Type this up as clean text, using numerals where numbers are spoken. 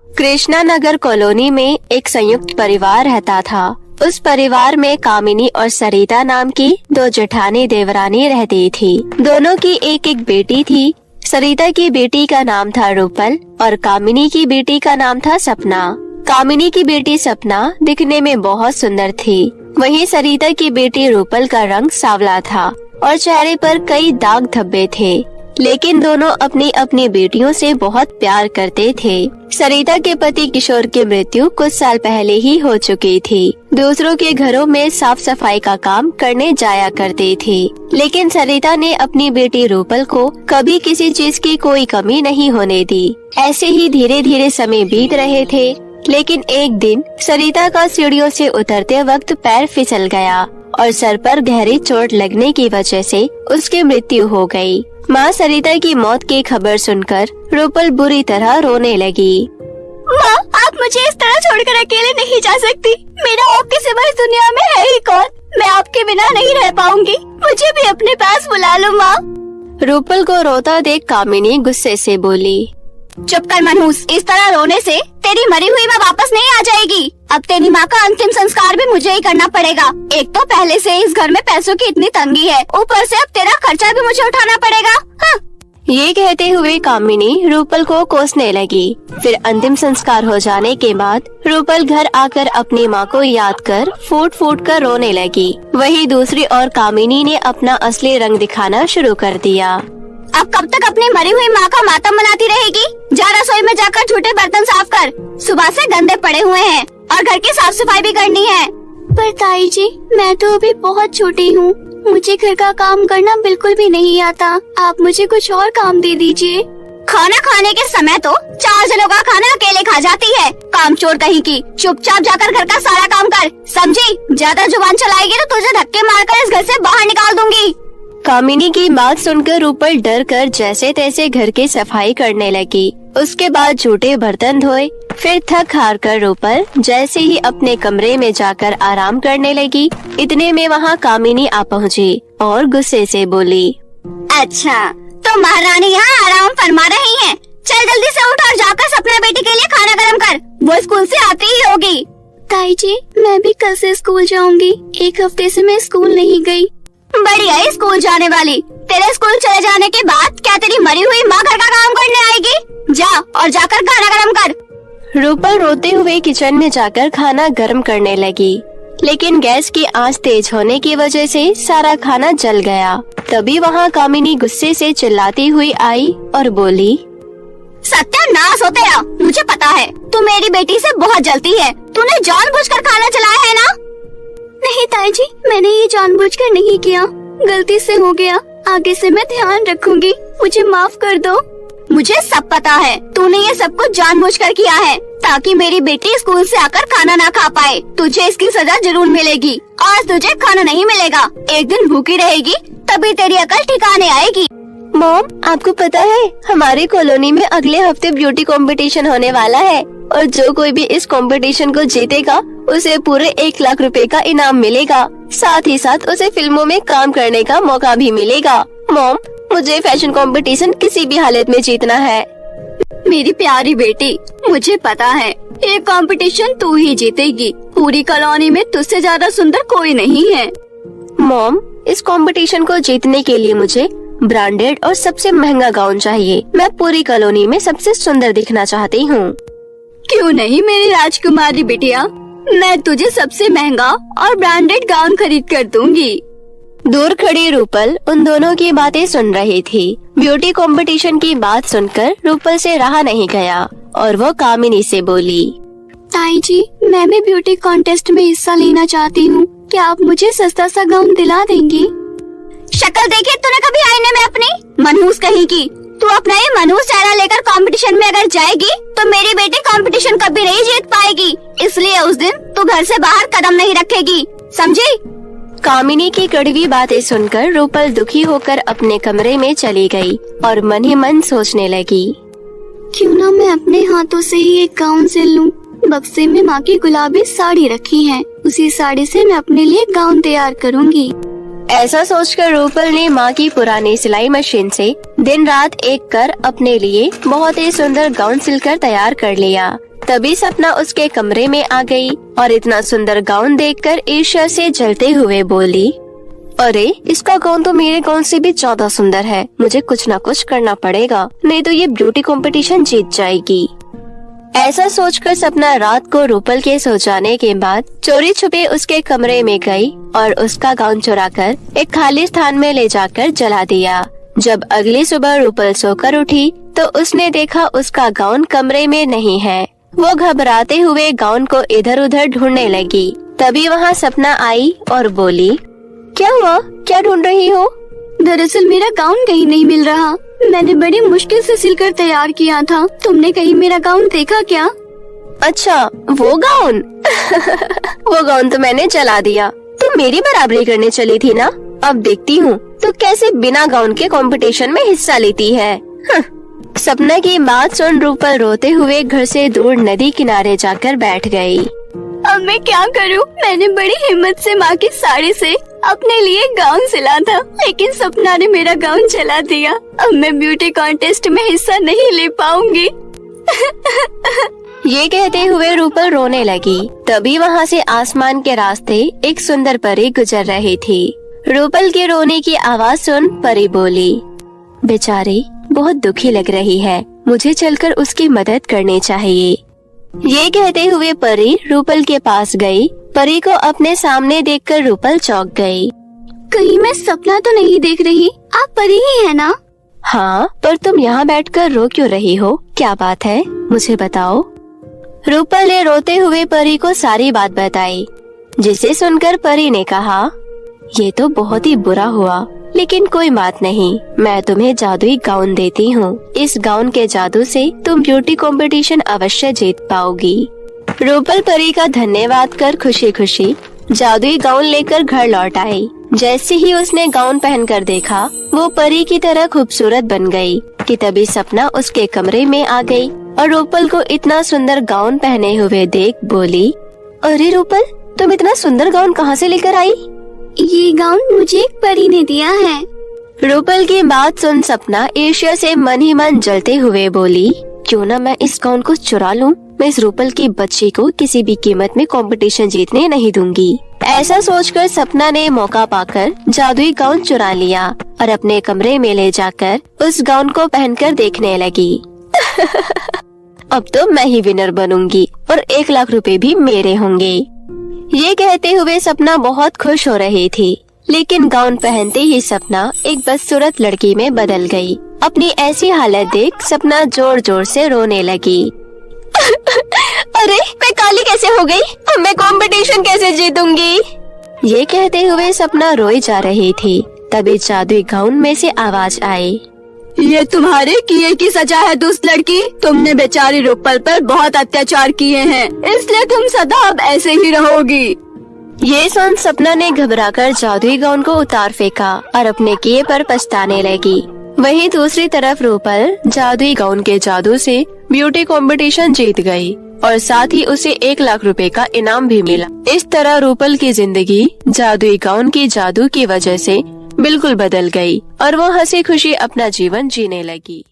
Krishna Nagar colony में एक संयुक्त परिवार रहता था। उस परिवार में कामिनी और सरिता नाम की दो जेठानी देवरानी रहती थी। दोनों की एक एक बेटी थी। सरिता की बेटी का नाम था रूपल और कामिनी की बेटी का नाम था सपना। कामिनी की बेटी सपना दिखने में बहुत सुंदर थी, वहीं सरिता की बेटी रूपल का रंग सांवला था और चेहरे पर कई दाग धब्बे थे। लेकिन दोनों अपनी अपनी बेटियों से बहुत प्यार करते थे। सरिता के पति किशोर की मृत्यु कुछ साल पहले ही हो चुकी थी। दूसरों के घरों में साफ सफाई का काम करने जाया करती थी, लेकिन सरिता ने अपनी बेटी रूपल को कभी किसी चीज की कोई कमी नहीं होने दी। ऐसे ही धीरे धीरे समय बीत रहे थे, लेकिन एक दिन सरिता का सीढ़ियों से उतरते वक्त पैर फिसल गया और सर पर गहरी चोट लगने की वजह से उसकी मृत्यु हो गई। माँ सरिता की मौत की खबर सुनकर रूपल बुरी तरह रोने लगी। माँ, आप मुझे इस तरह छोड़कर अकेले नहीं जा सकती। मेरा आपके सिवा इस दुनिया में है ही कौन? मैं आपके बिना नहीं रह पाऊंगी। मुझे भी अपने पास बुला लो माँ। रूपल को रोता देख कामिनी गुस्से से बोली, चुप कर मनहूस, इस तरह रोने से तेरी मरी हुई माँ वापस नहीं आ जाएगी। अब तेरी माँ का अंतिम संस्कार भी मुझे ही करना पड़ेगा। एक तो पहले से इस घर में पैसों की इतनी तंगी है, ऊपर से अब तेरा खर्चा भी मुझे उठाना पड़ेगा। हाँ। ये कहते हुए कामिनी रूपल को कोसने लगी। फिर अंतिम संस्कार हो जाने के बाद रूपल घर आकर अपनी माँ को याद कर फूट फूट कर रोने लगी। वहीं दूसरी ओर कामिनी ने अपना असली रंग दिखाना शुरू कर दिया। अब कब तक अपनी मरी हुई माँ का मातम मनाती रहेगी? जा रसोई में जाकर झूठे बर्तन साफ कर, सुबह से गंदे पड़े हुए हैं और घर की साफ सफाई भी करनी है। पर ताई जी, मैं तो अभी बहुत छोटी हूँ, मुझे घर का काम करना बिल्कुल भी नहीं आता। आप मुझे कुछ और काम दे दीजिए। खाना खाने के समय तो 4 जनों का खाना अकेले खा जाती है, काम चोर कहीं की। चुपचाप जाकर घर का सारा काम कर, समझी? ज्यादा जुबान चलाएगी तो तुझे धक्के मारकर इस घर से बाहर निकाल दूंगी। कामिनी की बात सुनकर रूपल डर कर जैसे तैसे घर की सफाई करने लगी। उसके बाद झूठे बर्तन धोए। फिर थक हार कर रूपल जैसे ही अपने कमरे में जाकर आराम करने लगी, इतने में वहाँ कामिनी आ पहुँची और गुस्से से बोली, अच्छा, तो महारानी यहाँ आराम फरमा रही हैं। चल जल्दी से उठ और जाकर सपना बेटी के लिए खाना गरम कर, वो स्कूल से आती ही होगी। ताई जी, मैं भी कल से स्कूल जाऊंगी। एक हफ्ते से मैं स्कूल नहीं गई। बढ़िया है स्कूल जाने वाली। तेरे स्कूल चले जाने के बाद क्या तेरी मरी हुई माँ घर का काम करने आएगी? जा और जाकर खाना गरम कर। रूपल रोते हुए किचन में जाकर खाना गर्म करने लगी, लेकिन गैस की आंच तेज होने की वजह से सारा खाना जल गया। तभी वहाँ कामिनी गुस्से से चिल्लाती हुई आई और बोली, सत्यानाश हो तेरा, मुझे पता है तू मेरी बेटी से बहुत जलती है। तूने जानबूझकर खाना चलाया है ना? नहीं ताई जी, मैंने ये जानबूझकर नहीं किया, गलती से हो गया। आगे से मैं ध्यान रखूंगी, मुझे माफ कर दो। मुझे सब पता है, तूने ये सब कुछ जानबूझकर किया है ताकि मेरी बेटी स्कूल से आकर खाना ना खा पाए। तुझे इसकी सजा जरूर मिलेगी। आज तुझे खाना नहीं मिलेगा, एक दिन भूखी रहेगी, तभी तेरी अकल ठिकाने आएगी। मॉम, आपको पता है हमारी कॉलोनी में अगले हफ्ते ब्यूटी कंपटीशन होने वाला है और जो कोई भी इस कंपटीशन को जीतेगा उसे पूरे 1 लाख रुपए का इनाम मिलेगा। साथ ही साथ उसे फिल्मों में काम करने का मौका भी मिलेगा। मॉम, मुझे फैशन कंपटीशन किसी भी हालत में जीतना है। मेरी प्यारी बेटी, मुझे पता है ये कंपटीशन तू ही जीतेगी। पूरी कॉलोनी में तुझसे ज्यादा सुंदर कोई नहीं है। मॉम, इस कंपटीशन को जीतने के लिए मुझे ब्रांडेड और सबसे महंगा गाउन चाहिए। मैं पूरी कॉलोनी में सबसे सुंदर दिखना चाहती हूँ। क्यों नहीं मेरी राजकुमारी बिटिया, मैं तुझे सबसे महंगा और ब्रांडेड गाउन खरीद कर दूंगी। दूर खड़ी रूपल उन दोनों की बातें सुन रही थी। ब्यूटी कंपटीशन की बात सुनकर रूपल से रहा नहीं गया और वो कामिनी से बोली, ताई जी, मैं भी ब्यूटी कॉन्टेस्ट में हिस्सा लेना चाहती हूँ। क्या आप मुझे सस्ता सा गाउन दिला देंगी? शक्ल देखी तूने कभी आईने में अपनी? मनहूस कहीं की। तू अपना ये मनहूस चेहरा लेकर कंपटीशन में अगर जाएगी तो मेरी बेटी कंपटीशन कभी नहीं जीत पाएगी। इसलिए उस दिन तू घर से बाहर कदम नहीं रखेगी, समझी? कामिनी की कड़वी बातें सुनकर रूपल दुखी होकर अपने कमरे में चली गई और मन ही मन सोचने लगी, क्यों ना मैं अपने हाथों से ही एक गाउन सिल लूं। बक्से में माँ की गुलाबी साड़ी रखी है, उसी साड़ी से मैं अपने लिए गाउन तैयार करूँगी। ऐसा सोचकर रूपल ने माँ की पुरानी सिलाई मशीन से दिन रात एक कर अपने लिए बहुत ही सुंदर गाउन सिलकर तैयार कर लिया। तभी सपना उसके कमरे में आ गई और इतना सुंदर गाउन देखकर ईर्ष्या से जलते हुए बोली, अरे इसका गाउन तो मेरे गाउन से भी ज्यादा सुंदर है। मुझे कुछ न कुछ करना पड़ेगा, नहीं तो ये ब्यूटी कंपटीशन जीत जाएगी। ऐसा सोचकर सपना रात को रूपल के सो जाने के बाद चोरी छुपे उसके कमरे में गई और उसका गाउन चुराकर एक खाली स्थान में ले जाकर जला दिया। जब अगली सुबह रूपल सोकर उठी तो उसने देखा उसका गाउन कमरे में नहीं है। वो घबराते हुए गाउन को इधर उधर ढूंढने लगी। तभी वहाँ सपना आई और बोली, क्या हुआ, क्या ढूंढ रही हो? दरअसल मेरा गाउन कहीं नहीं मिल रहा। मैंने बड़ी मुश्किल से सिलकर तैयार किया था। तुमने कहीं मेरा गाउन देखा क्या? अच्छा, वो गाउन वो गाउन तो मैंने जला दिया। तुम मेरी बराबरी करने चली थी ना? अब देखती हूँ तो कैसे बिना गाउन के कंपटीशन में हिस्सा लेती है। सपना की बात सुन रूपल रोते हुए घर से दूर नदी किनारे जाकर बैठ गई। अब मैं क्या करूं? मैंने बड़ी हिम्मत से माँ की साड़ी से अपने लिए गाउन सिला था, लेकिन सपना ने मेरा गाउन जला दिया। अब मैं ब्यूटी कॉन्टेस्ट में हिस्सा नहीं ले पाऊंगी। ये कहते हुए रूपल रोने लगी। तभी वहाँ से आसमान के रास्ते एक सुंदर परी गुजर रही थी। रूपल के रोने की आवाज सुन परी बोली, बेचारी बहुत दुखी लग रही है, मुझे चलकर उसकी मदद करनी चाहिए। ये कहते हुए परी रूपल के पास गई। परी को अपने सामने देखकर रूपल चौंक गई। कहीं मैं सपना तो नहीं देख रही? आप परी ही है ना? हाँ, पर तुम यहाँ बैठकर रो क्यों रही हो? क्या बात है, मुझे बताओ। रूपल ने रोते हुए परी को सारी बात बताई, जिसे सुनकर परी ने कहा, ये तो बहुत ही बुरा हुआ, लेकिन कोई बात नहीं, मैं तुम्हें जादुई गाउन देती हूँ। इस गाउन के जादू से तुम ब्यूटी कंपटीशन अवश्य जीत पाओगी। रूपल परी का धन्यवाद कर खुशी खुशी जादुई गाउन लेकर घर लौट आई। जैसे ही उसने गाउन पहनकर देखा, वो परी की तरह खूबसूरत बन गई कि तभी सपना उसके कमरे में आ गई और रूपल को इतना सुंदर गाउन पहने हुए देख बोली, अरे रूपल, तुम इतना सुंदर गाउन कहाँ से लेकर आई? ये गाउन मुझे एक परी ने दिया है। रूपल की बात सुन सपना ईर्ष्या से मन ही मन जलते हुए बोली, क्यों ना मैं इस गाउन को चुरा लूं? मैं इस रूपल की बच्ची को किसी भी कीमत में कंपटीशन जीतने नहीं दूंगी। ऐसा सोचकर सपना ने मौका पाकर जादुई गाउन चुरा लिया और अपने कमरे में ले जाकर उस गाउन को पहनकर देखने लगी। अब तो मैं ही विनर बनूंगी और 1 लाख रुपए भी मेरे होंगे। ये कहते हुए सपना बहुत खुश हो रही थी, लेकिन गाउन पहनते ही सपना एक बदसूरत लड़की में बदल गई। अपनी ऐसी हालत देख सपना जोर जोर से रोने लगी। अरे मैं काली कैसे हो गई? अब मैं कंपटीशन कैसे जीतूंगी? ये कहते हुए सपना रोई जा रही थी। तभी जादुई गाउन में से आवाज आई, ये तुम्हारे किए की सजा है दुष्ट लड़की। तुमने बेचारी रूपल पर बहुत अत्याचार किए हैं, इसलिए तुम सदा अब ऐसे ही रहोगी। ये सुन सपना ने घबराकर जादुई गाउन को उतार फेंका और अपने किए पर पछताने लगी। वहीं दूसरी तरफ रूपल जादुई गाउन के जादू से ब्यूटी कंपटीशन जीत गई और साथ ही उसे 1 लाख रुपए का इनाम भी मिला। इस तरह रूपल की जिंदगी जादुई गाउन की जादू की वजह से बिल्कुल बदल गई और वो हंसी खुशी अपना जीवन जीने लगी।